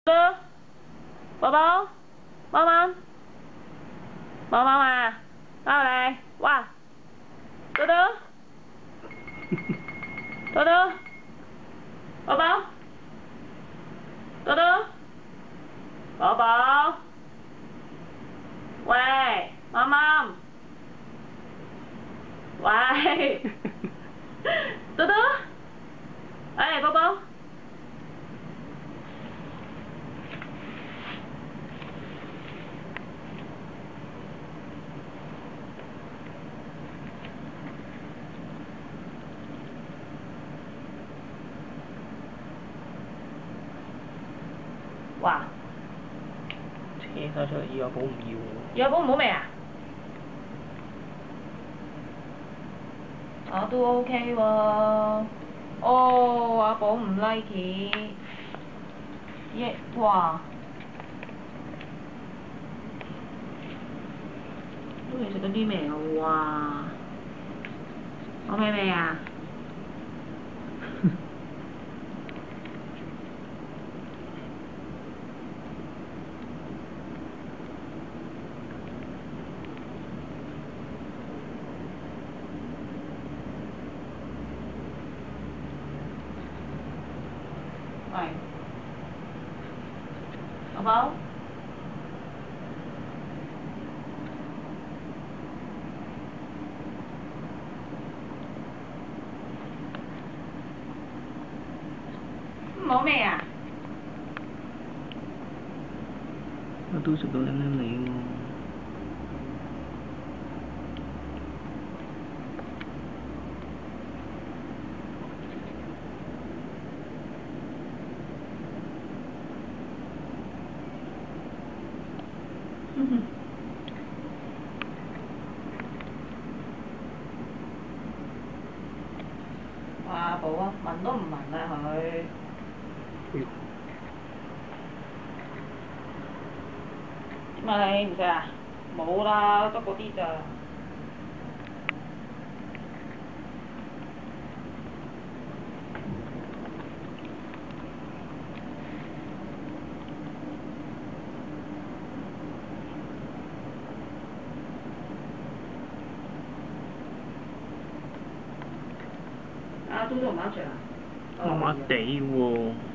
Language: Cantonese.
哥，寶寶，貓貓，貓貓啊，貓嚟，哇，多多，多多，寶寶，多多，寶寶，喂，貓貓，喂，多多，哎，寶寶。哇！扯晒出嚟，以為寶唔要喎。以為寶唔好味啊？我都 OK 喎。哦，阿寶唔 like。哇！都未食到啲咩啊？哇！OK 未啊？喂，寶寶，唔好味啊？我都食到靚靚味喎。哇！寶啊，聞都唔聞啊佢。點啊你唔食啊？冇啦，得嗰啲咋。啊，嘟嘟唔啱食啊？麻麻地喎。